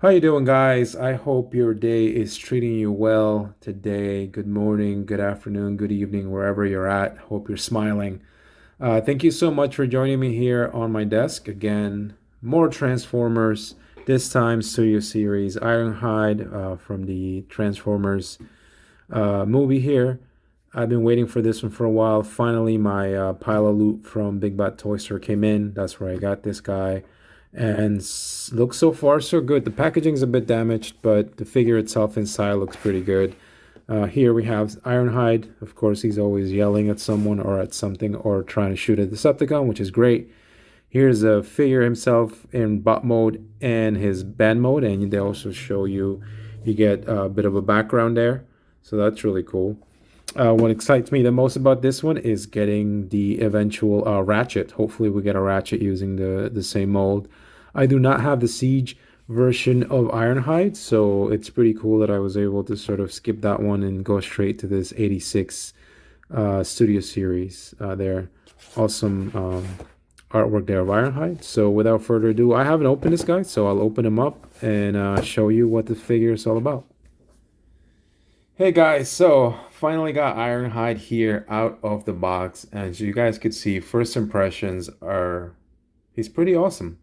How you doing, guys? I hope your day is treating you well today. Good morning, good afternoon, good evening, wherever you're at. Hope you're smiling. Thank you so much for joining me here on my desk. Again, more Transformers, this time Studio Series Ironhide from the Transformers movie here. I've been waiting for this one for a while. Finally, my pile of loot from Big Bad Toy Store came in. That's where I got this guy. And looks so far so good. The packaging's a bit damaged, but the figure itself inside looks pretty good. Here we have Ironhide. Of course, he's always yelling at someone or at something or trying to shoot a Decepticon, which is great. Here's a figure himself in bot mode and his band mode, and they also show you get a bit of a background there, so that's really cool. What excites me the most about this one is getting the eventual Ratchet. Hopefully, we get a Ratchet using the same mold. I do not have the Siege version of Ironhide, so it's pretty cool that I was able to sort of skip that one and go straight to this 86 Studio Series. There, awesome artwork there of Ironhide. So without further ado, I haven't opened this guy, so I'll open him up and show you what the figure is all about. Hey guys, so finally got Ironhide here out of the box, and as you guys could see, first impressions are he's pretty awesome.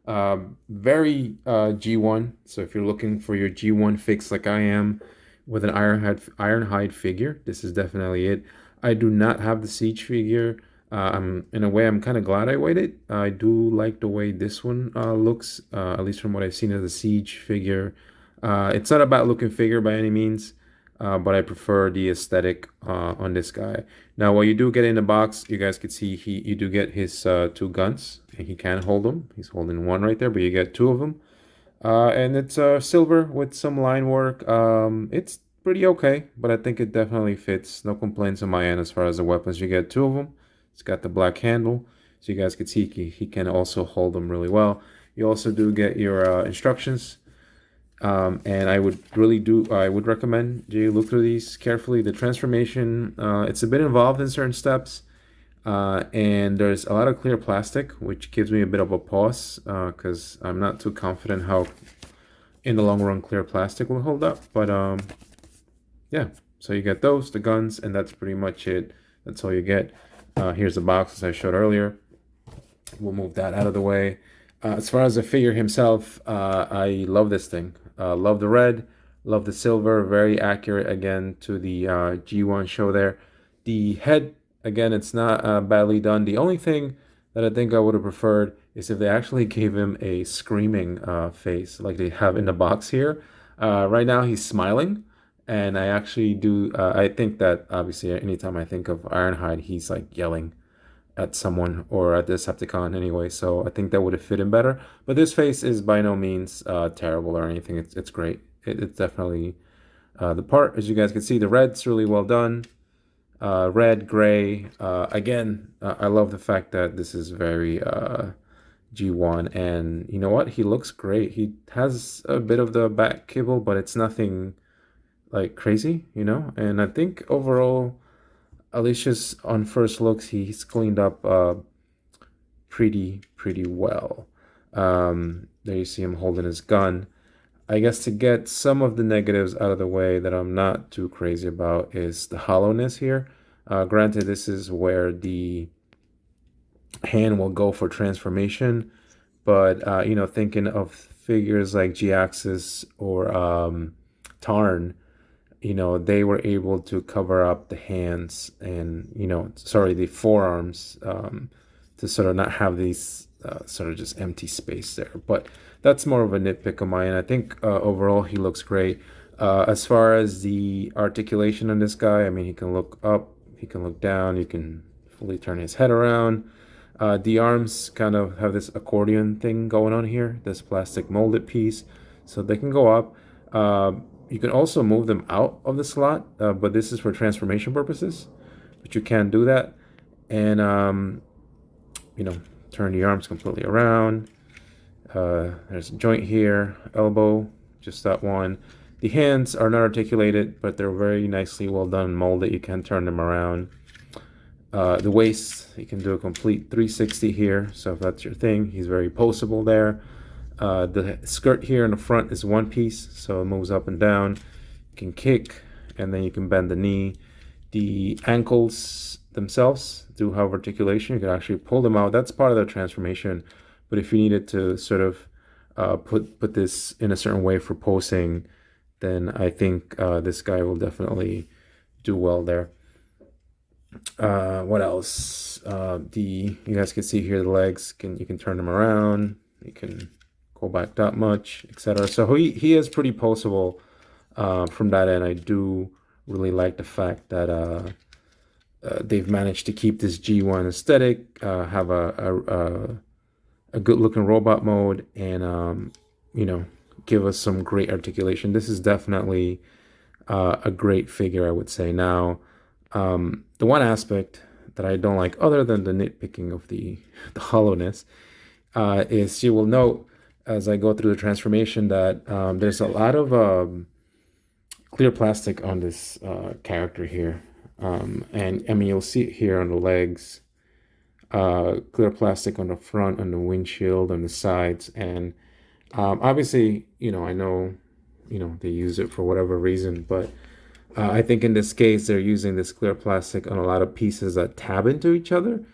Very G1. So if you're looking for your G1 fix like I am with an Ironhide figure, this is definitely it. I do not have the Siege figure. In a way, I'm kind of glad I waited. I do like the way this one looks, at least from what I've seen of the Siege figure. It's not a bad looking figure by any means, but I prefer the aesthetic on this guy. Now, what you do get in the box, you guys can see you do get his two guns, and he can hold them. He's holding one right there, but you get two of them. And it's silver with some line work. It's pretty okay, but I think it definitely fits. No complaints on my end as far as the weapons. You get two of them. It's got the black handle, so you guys can see he can also hold them really well. You also do get your instructions. And I would recommend you look through these carefully. The transformation, it's a bit involved in certain steps, and there's a lot of clear plastic, which gives me a bit of a pause, because I'm not too confident how, in the long run, clear plastic will hold up. But yeah, so you get those, the guns, and that's pretty much it. That's all you get. Here's the box, as I showed earlier. We'll move that out of the way. As far as the figure himself, I love this thing. Love the red, love the silver, very accurate again to the G1 show there. The head, again, it's not badly done. The only thing that I think I would have preferred is if they actually gave him a screaming face like they have in the box here. Right now he's smiling, and I actually do, I think that obviously anytime I think of Ironhide, he's like yelling at someone or at the Decepticon anyway, so I think that would have fit him better. But this face is by no means terrible or anything. It's great. It's definitely the part, as you guys can see, the red's really well done. Red, gray. Again, I love the fact that this is very G1, and you know what? He looks great. He has a bit of the back kibble, but it's nothing like crazy, you know? And I think overall, Alicia's on first looks, he's cleaned up pretty well. There you see him holding his gun. I guess to get some of the negatives out of the way that I'm not too crazy about is the hollowness here. Granted, this is where the hand will go for transformation, but you know, thinking of figures like G-Axis or Tarn, you know, they were able to cover up the hands and, you know, sorry, the forearms, to sort of not have these sort of just empty space there. But that's more of a nitpick of mine. I think overall he looks great. As far as the articulation on this guy, I mean, he can look up, he can look down, you can fully turn his head around. The arms kind of have this accordion thing going on here, this plastic molded piece, so they can go up. You can also move them out of the slot, but this is for transformation purposes. But you can do that, and you know, turn the arms completely around. There's a joint here, elbow, just that one. The hands are not articulated, but they're very nicely well done, molded. You can turn them around. The waist, you can do a complete 360 here. So if that's your thing, he's very poseable there. The skirt here in the front is one piece, so it moves up and down. You can kick, and then you can bend the knee. The ankles themselves do have articulation. You can actually pull them out. That's part of the transformation. But if you needed to sort of put this in a certain way for posing, then I think this guy will definitely do well there. What else? You guys can see here the legs. You can turn them around. You can go back that much, etc. So he is pretty poseable from that end. I do really like the fact that they've managed to keep this G1 aesthetic, have a good looking robot mode, and give us some great articulation. This is definitely a great figure, I would say. Now, the one aspect that I don't like, other than the nitpicking of the hollowness, is you will note as I go through the transformation that there's a lot of clear plastic on this character here. And I mean, you'll see it here on the legs, clear plastic on the front, on the windshield, on the sides. And obviously, I know, they use it for whatever reason, but I think in this case, they're using this clear plastic on a lot of pieces that tab into each other.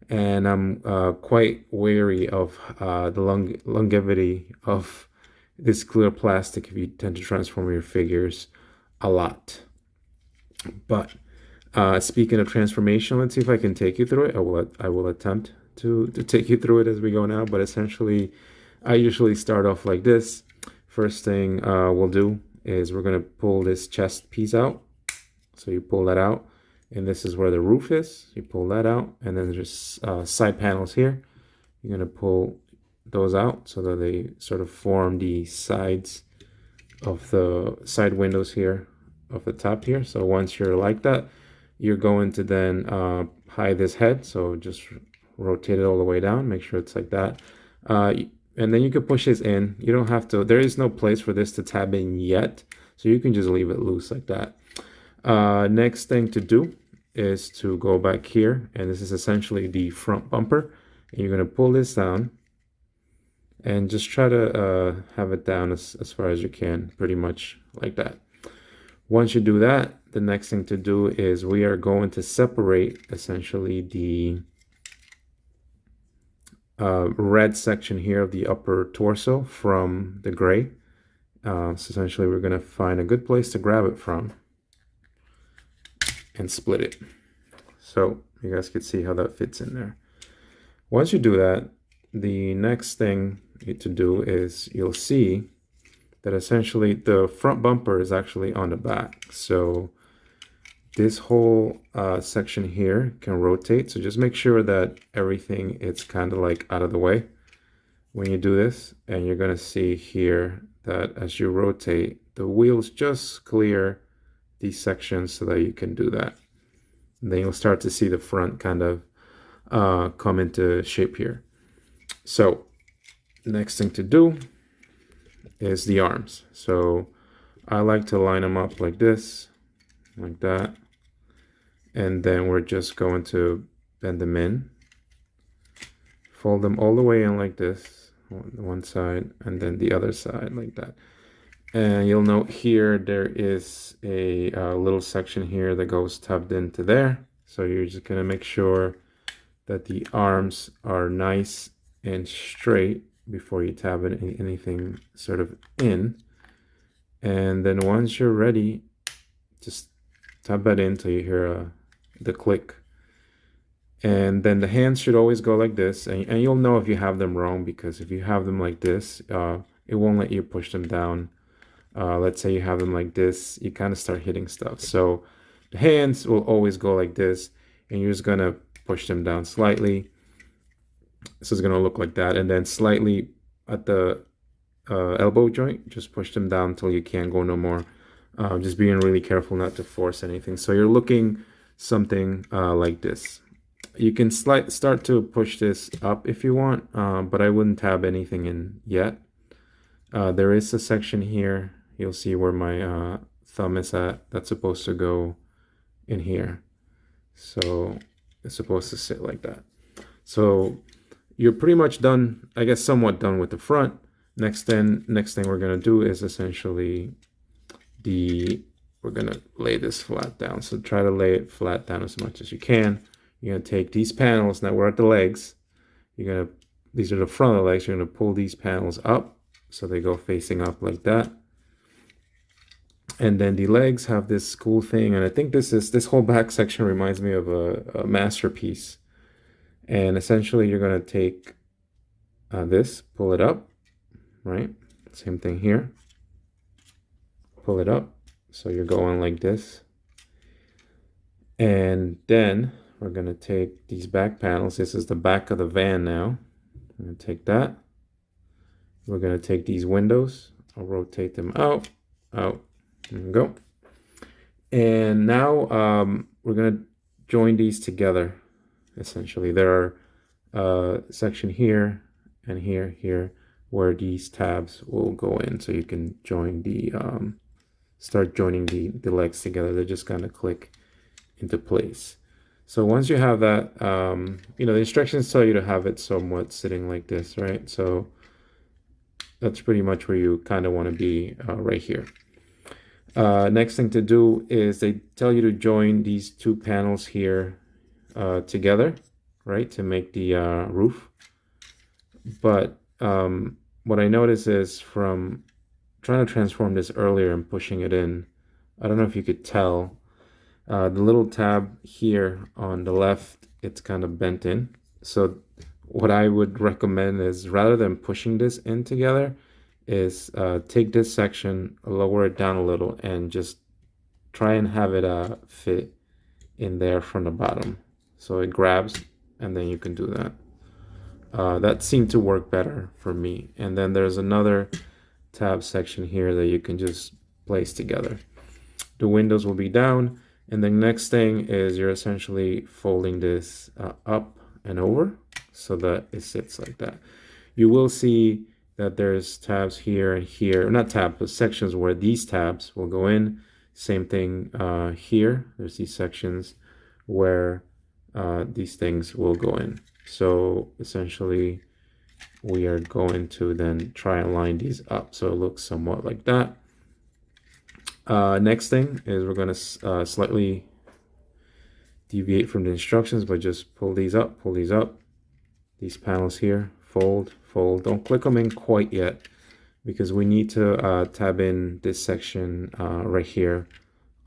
And I'm quite wary of the longevity of this clear plastic if you tend to transform your figures a lot. But speaking of transformation, let's see if I can take you through it. I will attempt to take you through it as we go now. But essentially, I usually start off like this. First thing we'll do is we're going to pull this chest piece out. So you pull that out, and this is where the roof is. You pull that out, and then there's side panels here. You're going to pull those out so that they sort of form the sides of the side windows here of the top here. So once you're like that, you're going to then hide this head. So just rotate it all the way down, make sure it's like that. And then you can push this in. You don't have to, there is no place for this to tab in yet. So you can just leave it loose like that. Next thing to do is to go back here. And this is essentially the front bumper. And you're going to pull this down. And just try to have it down as far as you can, pretty much like that. Once you do that, the next thing to do is we are going to separate essentially the red section here of the upper torso from the gray. So essentially we're going to find a good place to grab it from and split it. So you guys can see how that fits in there. Once you do that, the next thing to do is you'll see that essentially the front bumper is actually on the back. So this whole section here can rotate. So just make sure that everything is kind of like out of the way when you do this. And you're going to see here that as you rotate, the wheels just clear these sections so that you can do that. And then you'll start to see the front kind of come into shape here. So the next thing to do is the arms. So I like to line them up like this, like that. And then we're just going to bend them in, fold them all the way in like this, one side, and then the other side like that. And you'll note here there is a little section here that goes tubbed into there. So you're just going to make sure that the arms are nice and straight before you tab anything sort of in. And then once you're ready, just tab that in till you hear the click. And then the hands should always go like this. And you'll know if you have them wrong, because if you have them like this, it won't let you push them down. Let's say you have them like this, you kind of start hitting stuff. So the hands will always go like this, and you're just going to push them down slightly. So it's going to look like that. And then slightly at the elbow joint, just push them down until you can't go no more. Just being really careful not to force anything. So you're looking something like this. You can start to push this up if you want, but I wouldn't tab anything in yet. There is a section here. You'll see where my thumb is at. That's supposed to go in here. So it's supposed to sit like that. So you're pretty much done, I guess somewhat done with the front. next thing we're gonna do is essentially we're gonna lay this flat down. So try to lay it flat down as much as you can. You're gonna take these panels, now we're at the legs. These are the front of the legs. You're gonna pull these panels up so they go facing up like that. And then the legs have this cool thing, and I think this whole back section reminds me of a masterpiece. And essentially you're gonna take this, pull it up, right? Same thing here. Pull it up. So you're going like this. And then we're going to take these back panels. This is the back of the van now. I'm going to take that. We're going to take these windows. I'll rotate them out. There we go. And now we're going to join these together. Essentially, there are section here and here where these tabs will go in. So you can join the start joining the legs together. They're just going to click into place. So once you have that, you know, the instructions tell you to have it somewhat sitting like this, right? So that's pretty much where you kind of want to be right here. Next thing to do is they tell you to join these two panels here together, right, to make the roof. But what I noticed is from trying to transform this earlier and pushing it in, I don't know if you could tell, the little tab here on the left, it's kind of bent in. So what I would recommend is, rather than pushing this in together, is take this section, lower it down a little, and just try and have it fit in there from the bottom. So it grabs, and then you can do that. That seemed to work better for me. And then there's another tab section here that you can just place together. The windows will be down, and the next thing is you're essentially folding this up and over so that it sits like that. You will see that there's tabs here and here, not tabs, but sections where these tabs will go in. Same thing here. There's these sections where these things will go in. So essentially we are going to then try and line these up so it looks somewhat like that. Next thing is we're going to slightly deviate from the instructions, but just pull these up, these panels here, fold. Don't click them in quite yet, because we need to tab in this section right here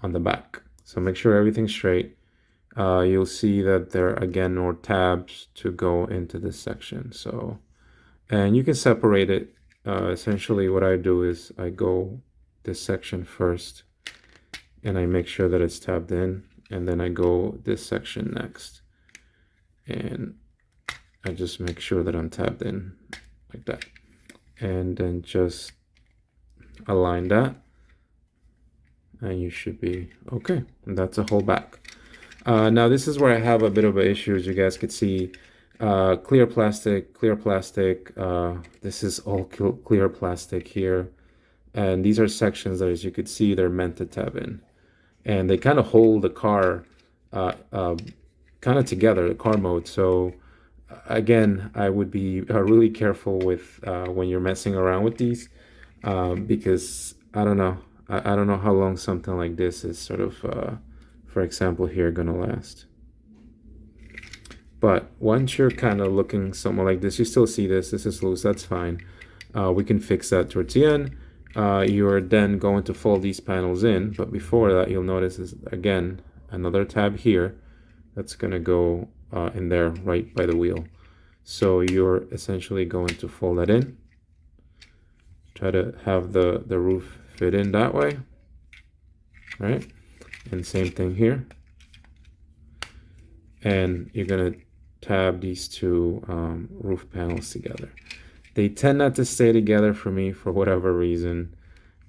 on the back. So make sure everything's straight. You'll see that there are again more tabs to go into this section. So, and you can separate it. Essentially what I do is I go this section first and I make sure that it's tabbed in, and then I go this section next and I just make sure that I'm tabbed in like that, and then just align that and you should be okay. And that's a whole back. Now this is where I have a bit of an issue. As you guys could see, clear plastic, this is all clear plastic here, and these are sections that, as you could see, they're meant to tab in, and they kind of hold the car kind of together, the car mode. So again, I would be really careful with when you're messing around with these, because I don't know how long something like this is sort of for example here gonna last. But once you're kind of looking somewhere like this, you still see this is loose, that's fine. We can fix that towards the end. You're then going to fold these panels in, but before that you'll notice is again another tab here that's gonna go in there right by the wheel. So you're essentially going to fold that in, try to have the roof fit in that way, right? And same thing here, and you're gonna tab these two roof panels together. They tend not to stay together for me for whatever reason,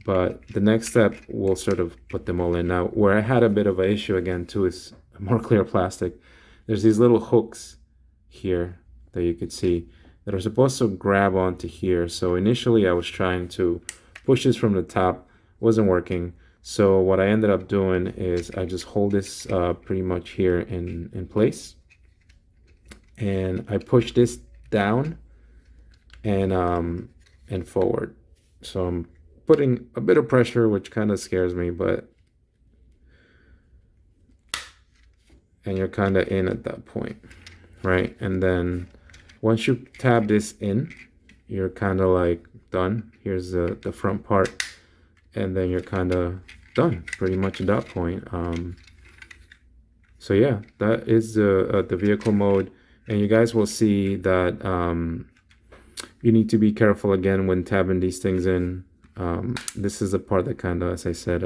but the next step will sort of put them all in. Now where I had a bit of an issue again too is more clear plastic. There's these little hooks here that you could see that are supposed to grab onto here. So initially I was trying to push this from the top, wasn't working. So what I ended up doing is I just hold this pretty much here in place, and I push this down, and and forward. So I'm putting a bit of pressure, which kind of scares me, but and you're kind of in at that point, right? And then once you tab this in, you're kind of like done. Here's the front part, and then you're kind of done pretty much at that point. So yeah, that is the vehicle mode, and you guys will see that you need to be careful again when tabbing these things in. This is the part that kind of, as I said,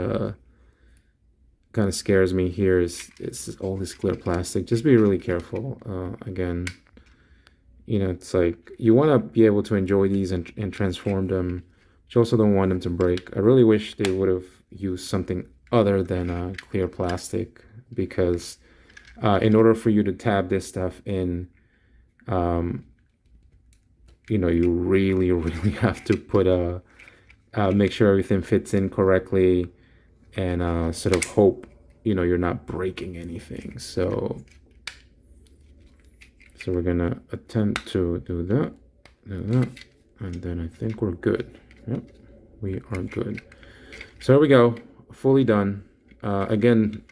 kind of scares me here is all this clear plastic. Just be really careful. Again, you know, it's like you want to be able to enjoy these and transform them, but you also don't want them to break. I really wish they would have used something other than clear plastic, because in order for you to tab this stuff in, you know, you really, really have to put make sure everything fits in correctly, and sort of hope, you know, you're not breaking anything. So we're gonna attempt to do that, and then I think we're good. Yep, we are good. So there we go, fully done. Again,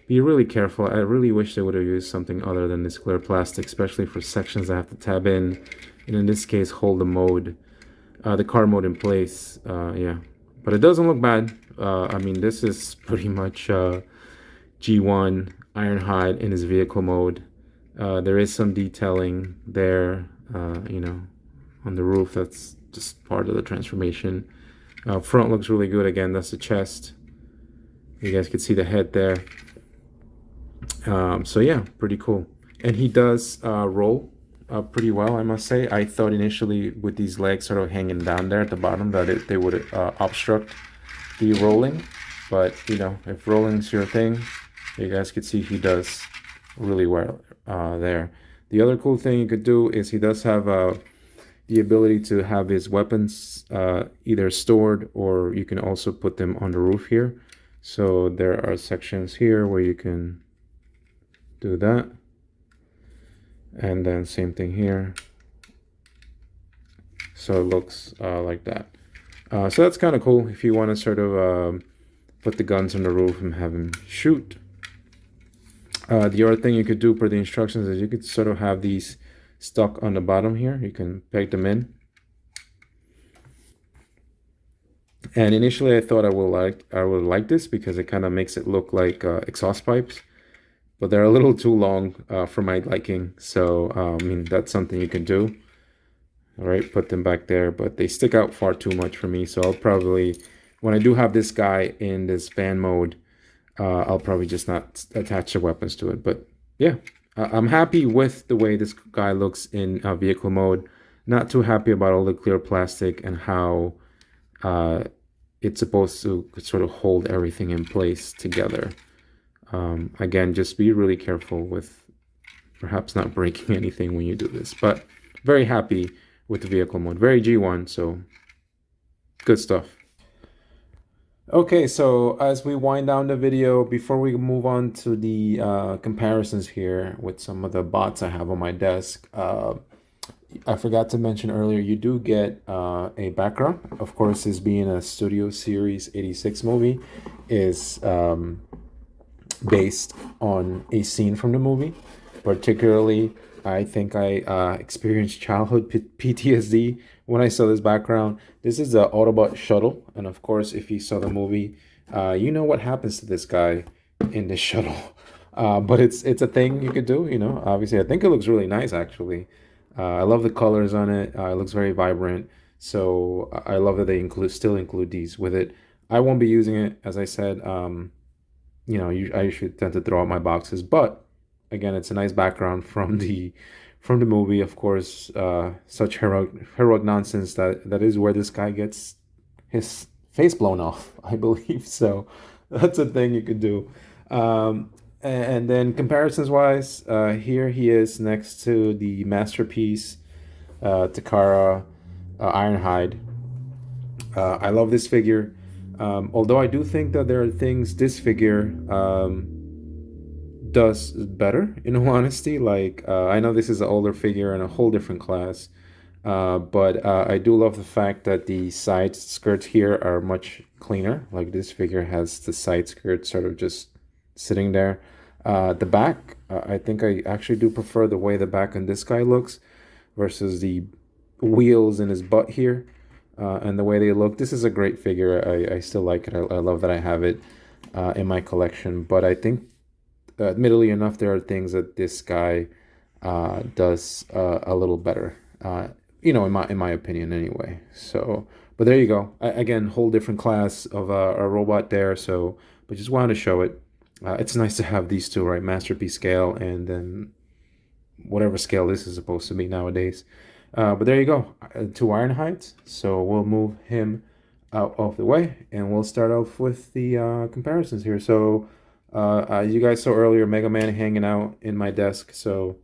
be really careful. I really wish they would have used something other than this clear plastic, especially for sections I have to tab in, and in this case, hold the car mode in place. Yeah, but it doesn't look bad. I mean, this is pretty much G1 Ironhide in his vehicle mode. There is some detailing there, you know, on the roof. That's just part of the transformation. Front looks really good. Again, that's the chest. You guys can see the head there. So yeah, pretty cool. And he does roll pretty well, I must say. I thought initially with these legs sort of hanging down there at the bottom that they would obstruct the rolling. But, you know, if rolling's your thing, you guys could see he does really well there. The other cool thing you could do is he does have the ability to have his weapons either stored, or you can also put them on the roof here. So there are sections here where you can do that, and then same thing here. So it looks like that. So that's kind of cool if you want to sort of put the guns on the roof and have him shoot. The other thing you could do per the instructions is you could sort of have these stuck on the bottom here. You can peg them in. And initially I thought I would like this because it kind of makes it look like exhaust pipes, but they're a little too long for my liking. So I mean, that's something you can do. All right, put them back there, but they stick out far too much for me. So I'll probably, when I do have this guy in this van mode, I'll probably just not attach the weapons to it. But yeah, I'm happy with the way this guy looks in vehicle mode. Not too happy about all the clear plastic and how it's supposed to sort of hold everything in place together. Again, just be really careful with perhaps not breaking anything when you do this. But very happy with the vehicle mode. Very G1, so good stuff. Okay, so as we wind down the video, before we move on to the comparisons here with some of the bots I have on my desk, I forgot to mention earlier, you do get a background. Of course, this being a Studio Series 86 movie is based on a scene from the movie. Particularly, I think I experienced childhood PTSD when I saw this background. This is the Autobot shuttle, and of course, if you saw the movie, you know what happens to this guy in the shuttle. But it's a thing you could do, you know. Obviously, I think it looks really nice, actually. I love the colors on it. It looks very vibrant. So I love that they still include these with it. I won't be using it, as I said. You know, I usually tend to throw out my boxes, but again, it's a nice background from the movie. Of course, such heroic nonsense that is where this guy gets his face blown off, I believe. So that's a thing you could do. And then comparisons wise, here he is next to the masterpiece Takara Ironhide. I love this figure. Although I do think that there are things this figure does better, in all honesty. Like I know this is an older figure and a whole different class, But I do love the fact that the side skirts here are much cleaner. Like this figure has the side skirt sort of just sitting there. The back, I think I actually do prefer the way the back on this guy looks versus the wheels in his butt here, and the way they look. This is a great figure. I still like it. I love that I have it in my collection. But I think, admittedly enough, there are things that this guy does a little better. In my opinion, anyway. So, but there you go. Again, whole different class of a robot there. So, but just wanted to show it. It's nice to have these two, right? Masterpiece scale, and then whatever scale this is supposed to be nowadays. But there you go, two Ironhides. So we'll move him out of the way, and we'll start off with the comparisons here. So you guys saw earlier Mega Man hanging out in my desk. So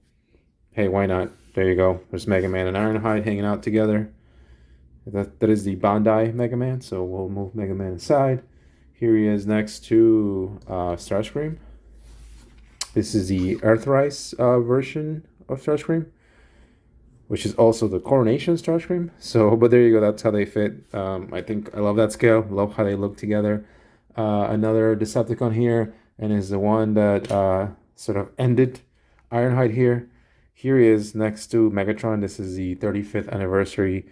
hey, why not? There you go. There's Mega Man and Ironhide hanging out together. That is the Bandai Mega Man. So we'll move Mega Man aside. Here he is next to Starscream. This is the Earthrise version of Starscream, which is also the Coronation Starscream. So, but there you go. That's how they fit. I think I love that scale. Love how they look together. Another Decepticon here, and is the one that sort of ended Ironhide here. Here he is next to Megatron. This is the 35th anniversary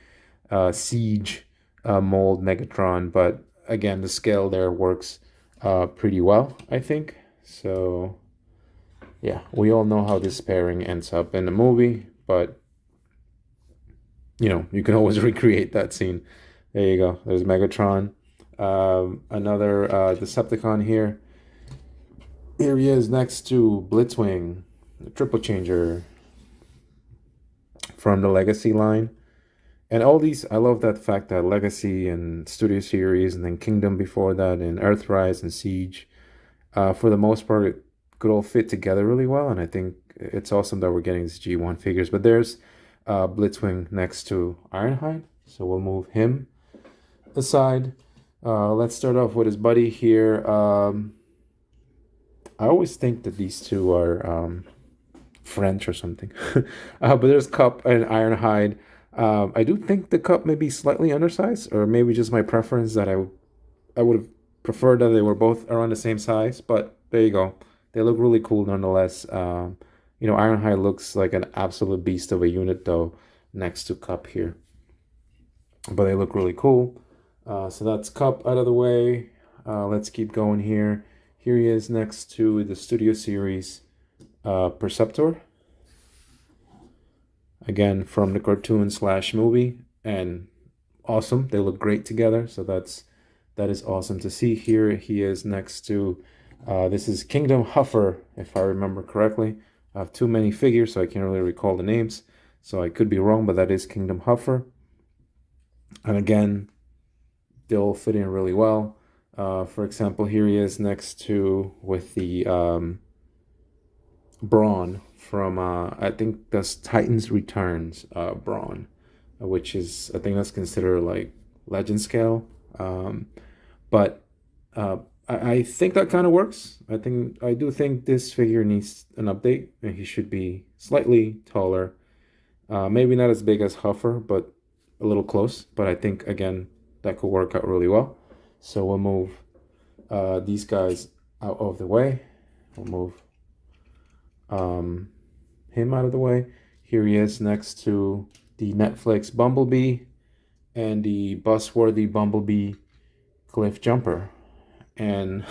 Siege mold Megatron. But again, the scale there works pretty well, I think. So yeah, we all know how this pairing ends up in the movie, but you can always recreate that scene. There you go. There's Megatron. Another Decepticon here. Here he is next to Blitzwing, the triple changer from the Legacy line. And all these, I love that fact that Legacy and Studio Series, and then Kingdom before that, and Earthrise and Siege, for the most part, it could all fit together really well. And I think it's awesome that we're getting these G1 figures. But there's Blitzwing next to Ironhide. So we'll move him aside. Let's start off with his buddy here. I always think that these two are French or something. But there's Cup and Ironhide. I do think the Cup may be slightly undersized, or maybe just my preference that I would have preferred that they were both around the same size. But there you go. They look really cool nonetheless. Ironhide looks like an absolute beast of a unit though, next to Cup here. But they look really cool. So that's Cup out of the way. Let's keep going here. Here he is next to the Studio Series Perceptor. Again, from the cartoon / movie, and awesome. They look great together. So that is awesome to see. Here he is next to this is Kingdom Huffer, if I remember correctly. I have too many figures, so I can't really recall the names. So I could be wrong, but that is Kingdom Huffer. And again, they all fit in really well. For example, here he is next to with the Brawn from, I think that's Titans Returns Brawn, which is, I think that's considered like legend scale. But I think that kind of works. I do think this figure needs an update, and he should be slightly taller. Maybe not as big as Huffer, but a little close. But I think, again, that could work out really well. So we'll move these guys out of the way. We'll move him out of the way. Here he is next to the Netflix Bumblebee and the bus-worthy Bumblebee Cliff Jumper. And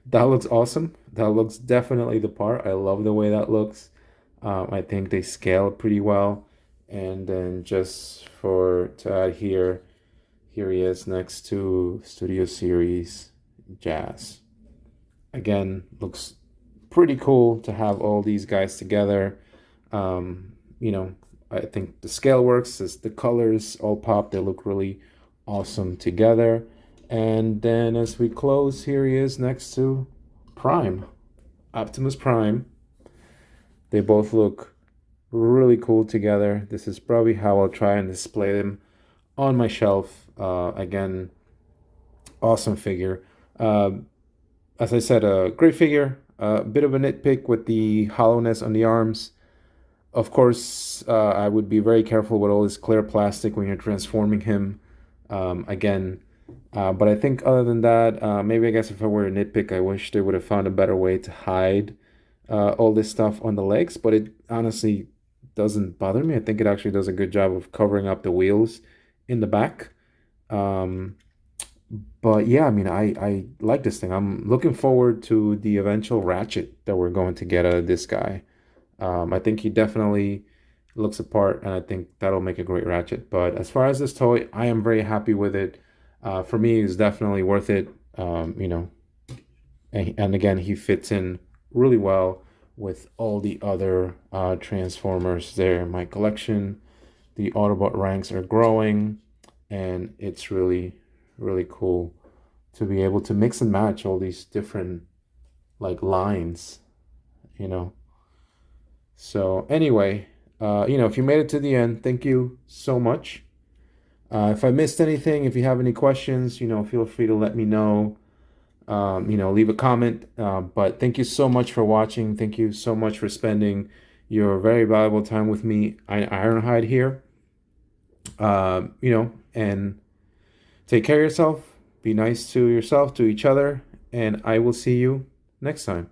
that looks awesome. That looks definitely the part. I love the way that looks. I think they scale pretty well. And then just to add here he is next to Studio Series Jazz. Again, looks pretty cool to have all these guys together. I think the scale works. The colors all pop. They look really awesome together. And then as we close, here he is next to Prime, Optimus Prime. They both look really cool together. This is probably how I'll try and display them on my shelf. Again, awesome figure. As I said, a great figure. A bit of a nitpick with the hollowness on the arms. Of course, I would be very careful with all this clear plastic when you're transforming him. Again, but I think other than that, maybe I guess if I were to nitpick, I wish they would have found a better way to hide all this stuff on the legs. But it honestly doesn't bother me. I think it actually does a good job of covering up the wheels in the back. Um, but yeah, I mean, I like this thing. I'm looking forward to the eventual ratchet that we're going to get out of this guy. I think he definitely looks apart, and I think that'll make a great ratchet. But as far as this toy, I am very happy with it. For me, it's definitely worth it. And again, he fits in really well with all the other Transformers there in my collection. The Autobot ranks are growing, and it's really, really cool to be able to mix and match all these different like lines, you know. So anyway, if you made it to the end, thank you so much. If I missed anything, if you have any questions, feel free to let me know. Leave a comment. But thank you so much for watching. Thank you so much for spending your very valuable time with me, Ironhide here. And take care of yourself. Be nice to yourself, to each other, and I will see you next time.